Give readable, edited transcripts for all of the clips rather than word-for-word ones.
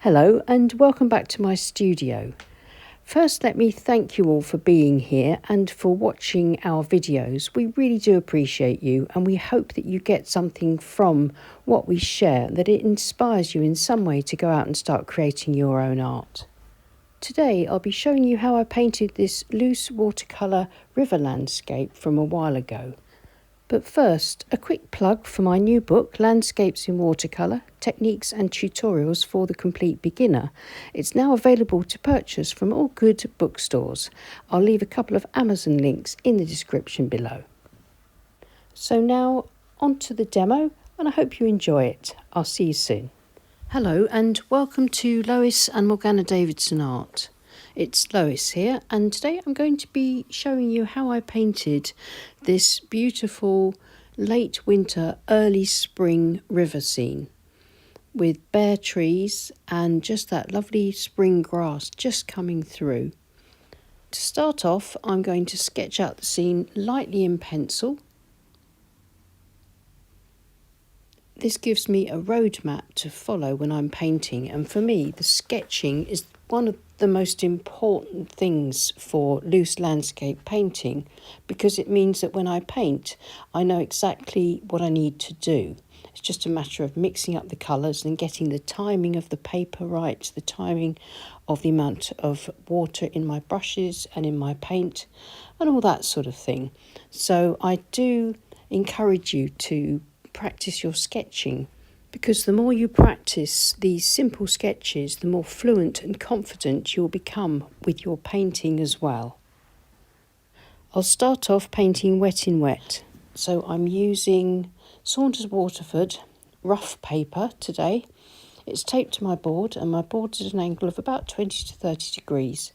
Hello and welcome back to my studio. First, let me thank you all for being here and for watching our videos. We really do appreciate you, and we hope that you get something from what we share, that it inspires you in some way to go out and start creating your own art. Today I'll be showing you how I painted this loose watercolour river landscape from a while ago. But first, a quick plug for my new book, Landscapes in Watercolour, Techniques and Tutorials for the Complete Beginner. It's now available to purchase from all good bookstores. I'll leave a couple of Amazon links in the description below. So now, on to the demo, and I hope you enjoy it. I'll see you soon. Hello and welcome to Lois and Morgana Davidson Art. It's Lois here, and today I'm going to be showing you how I painted this beautiful late winter, early spring river scene with bare trees and just that lovely spring grass just coming through. To start off, I'm going to sketch out the scene lightly in pencil. This gives me a roadmap to follow when I'm painting, and for me the sketching is one of the most important things for loose landscape painting, because it means that when I paint I know exactly what I need to do. It's just a matter of mixing up the colours and getting the timing of the paper right, the timing of the amount of water in my brushes and in my paint and all that sort of thing. So I do encourage you to practice your sketching, because the more you practice these simple sketches, the more fluent and confident you'll become with your painting as well. I'll start off painting wet in wet. So I'm using Saunders Waterford rough paper today. It's taped to my board, and my board's at an angle of about 20 to 30 degrees.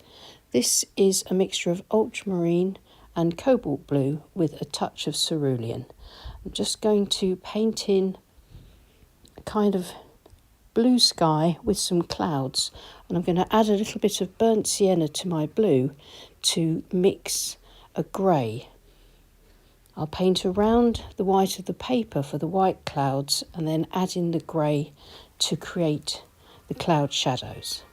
This is a mixture of ultramarine and cobalt blue with a touch of cerulean. I'm just going to paint in a kind of blue sky with some clouds, and I'm going to add a little bit of burnt sienna to my blue to mix a grey. I'll paint around the white of the paper for the white clouds and then add in the grey to create the cloud shadows.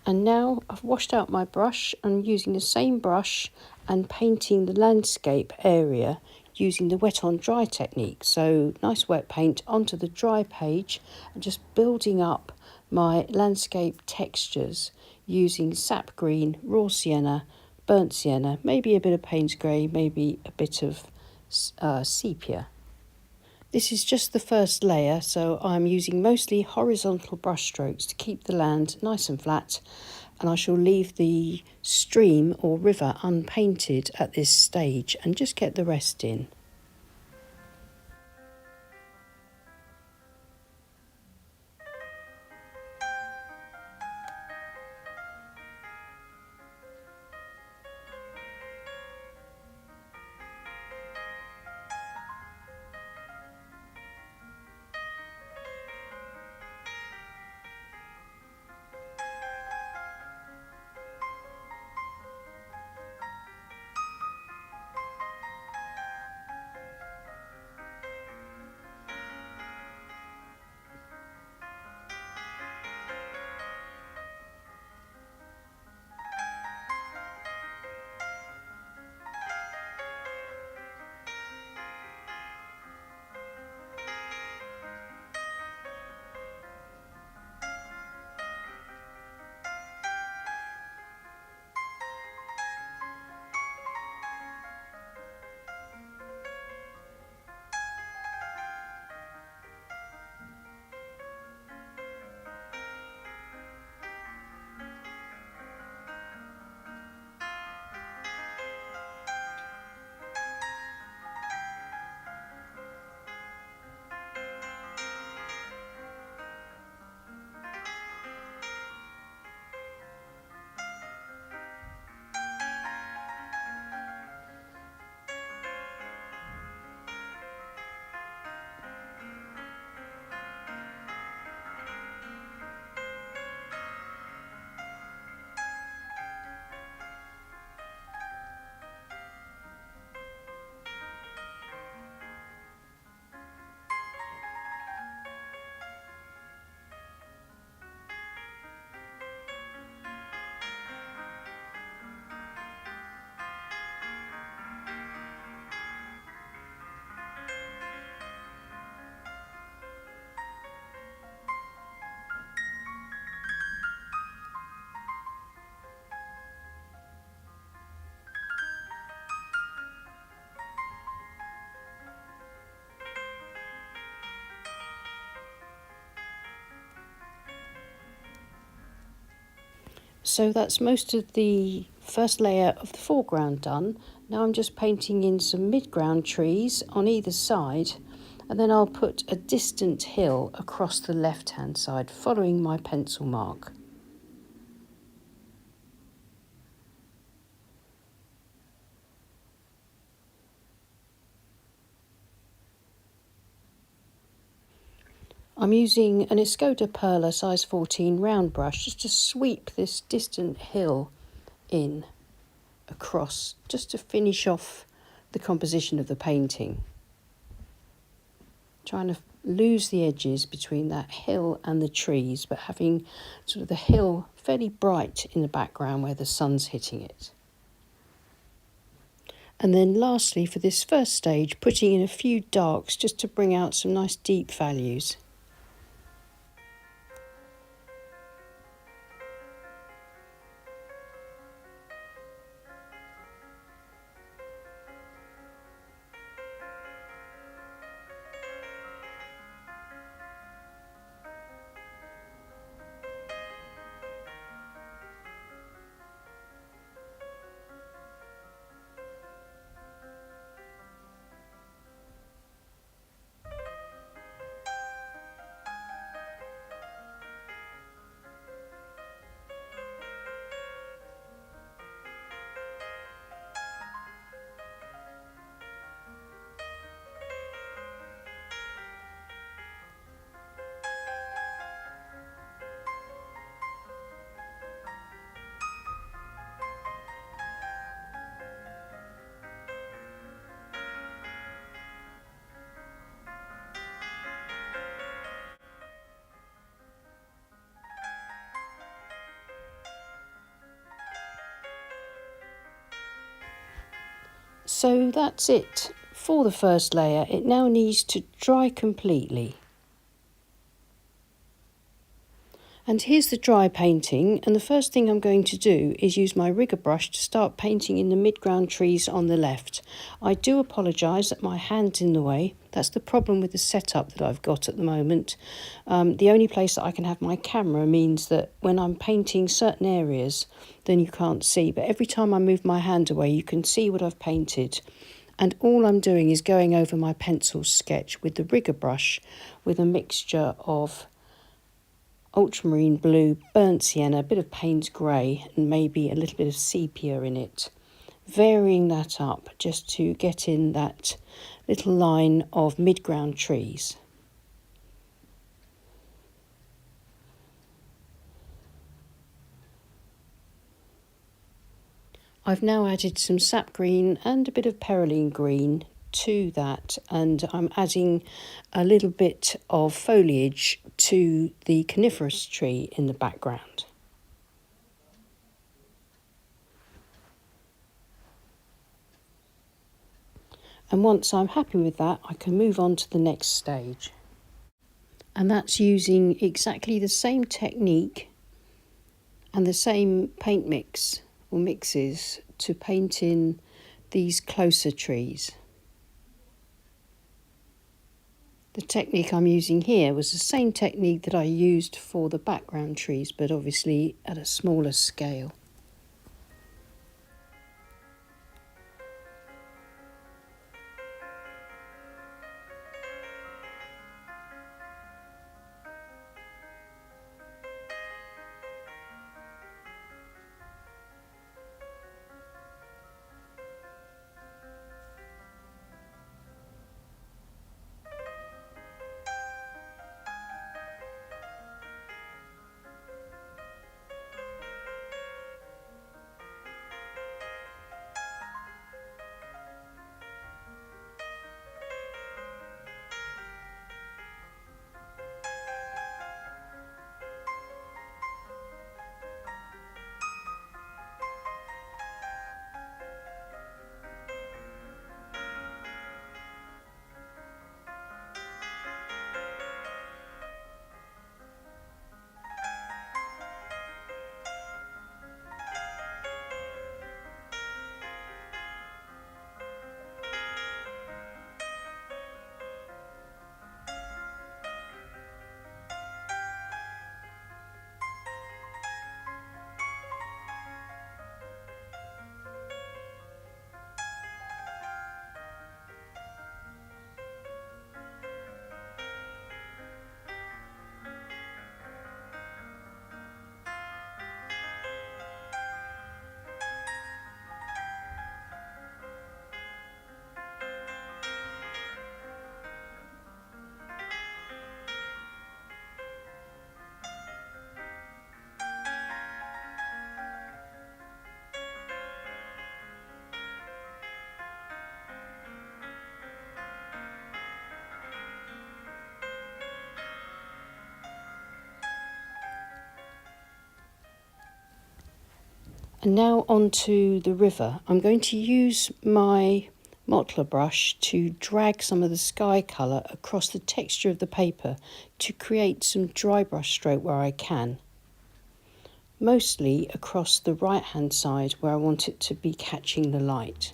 And now I've washed out my brush and using the same brush and painting the landscape area using the wet on dry technique. So nice wet paint onto the dry page and just building up my landscape textures using sap green, raw sienna, burnt sienna, maybe a bit of Payne's grey, maybe a bit of sepia. This is just the first layer, so I'm using mostly horizontal brush strokes to keep the land nice and flat, and I shall leave the stream or river unpainted at this stage and just get the rest in. So that's most of the first layer of the foreground done. Now I'm just painting in some midground trees on either side, and then I'll put a distant hill across the left hand side following my pencil mark. I'm using an Escoda Perla size 14 round brush just to sweep this distant hill in across, just to finish off the composition of the painting. Trying to lose the edges between that hill and the trees, but having sort of the hill fairly bright in the background where the sun's hitting it. And then lastly, for this first stage, putting in a few darks just to bring out some nice deep values. So that's it for the first layer. It now needs to dry completely. And here's the dry painting, and the first thing I'm going to do is use my rigger brush to start painting in the midground trees on the left. I do apologise that my hand's in the way. That's the problem with the setup that I've got at the moment. The only place that I can have my camera means that when I'm painting certain areas, then you can't see. But every time I move my hand away, you can see what I've painted. And all I'm doing is going over my pencil sketch with the rigger brush with a mixture of ultramarine blue, burnt sienna, a bit of Payne's grey, and maybe a little bit of sepia in it. Varying that up just to get in that little line of midground trees. I've now added some sap green and a bit of perylene green to that, and I'm adding a little bit of foliage to the coniferous tree in the background. And once I'm happy with that, I can move on to the next stage. And that's using exactly the same technique and the same paint mix or mixes to paint in these closer trees. The technique I'm using here was the same technique that I used for the background trees, but obviously at a smaller scale. And now onto the river. I'm going to use my Watercolour brush to drag some of the sky colour across the texture of the paper to create some dry brush stroke where I can. Mostly across the right hand side where I want it to be catching the light.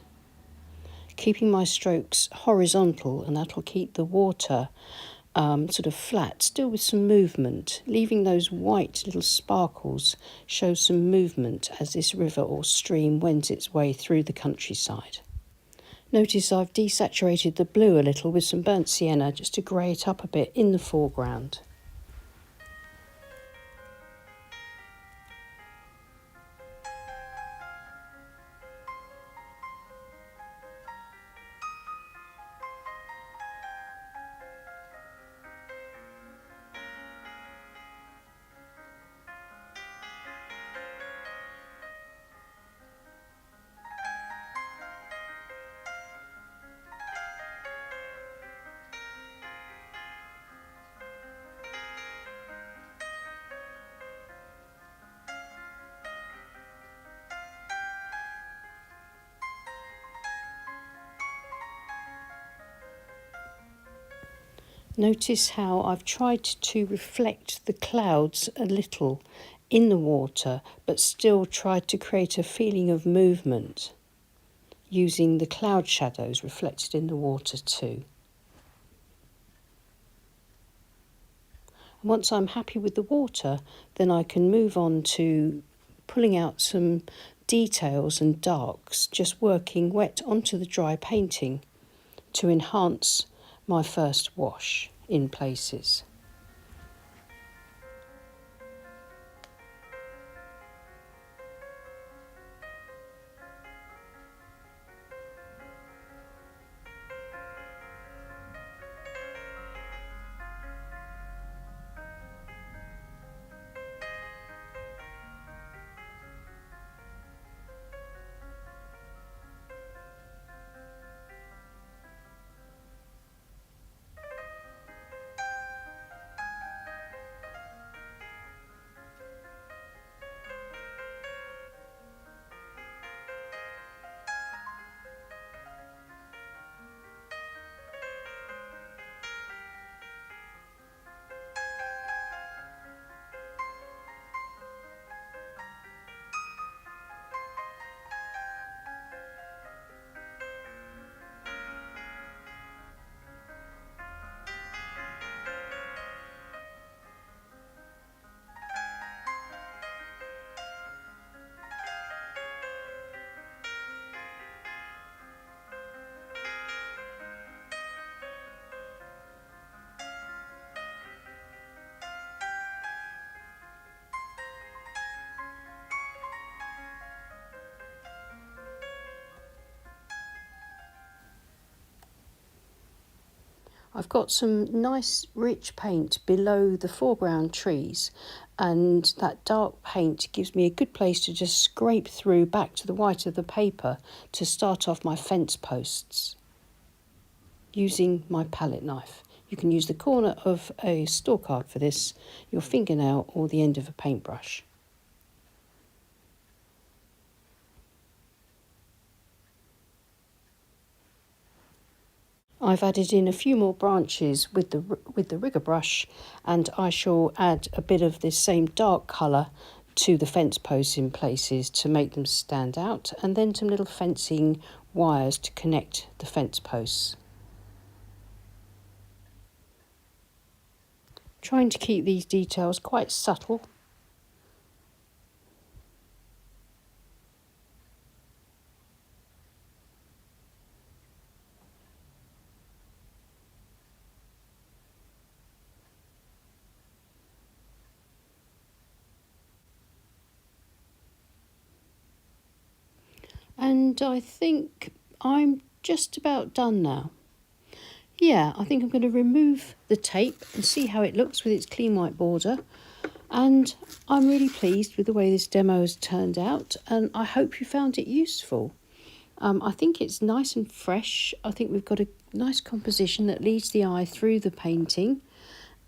Keeping my strokes horizontal, and that'll keep the water sort of flat, still with some movement. Leaving those white little sparkles shows some movement as this river or stream wends its way through the countryside. Notice I've desaturated the blue a little with some burnt sienna just to grey it up a bit in the foreground. Notice how I've tried to reflect the clouds a little in the water, but still tried to create a feeling of movement using the cloud shadows reflected in the water too. Once I'm happy with the water, then I can move on to pulling out some details and darks, just working wet onto the dry painting to enhance my first wash in places. I've got some nice rich paint below the foreground trees, and that dark paint gives me a good place to just scrape through back to the white of the paper to start off my fence posts using my palette knife. You can use the corner of a store card for this, your fingernail or the end of a paintbrush. I've added in a few more branches with the rigger brush, and I shall add a bit of this same dark colour to the fence posts in places to make them stand out, and then some little fencing wires to connect the fence posts. Trying to keep these details quite subtle. And I think I'm just about done now. Yeah, I think I'm going to remove the tape and see how it looks with its clean white border. And I'm really pleased with the way this demo has turned out, and I hope you found it useful. I think it's nice and fresh. I think we've got a nice composition that leads the eye through the painting,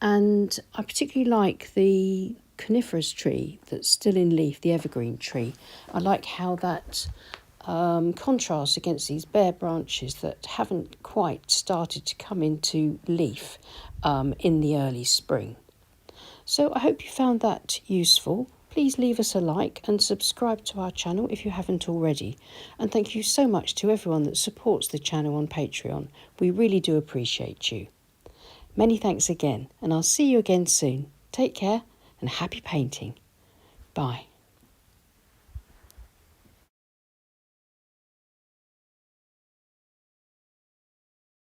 and I particularly like the coniferous tree that's still in leaf, the evergreen tree. I like how that contrasts against these bare branches that haven't quite started to come into leaf in the early spring. So I hope you found that useful. Please leave us a like and subscribe to our channel if you haven't already. And thank you so much to everyone that supports the channel on Patreon. We really do appreciate you. Many thanks again, and I'll see you again soon. Take care and happy painting. Bye.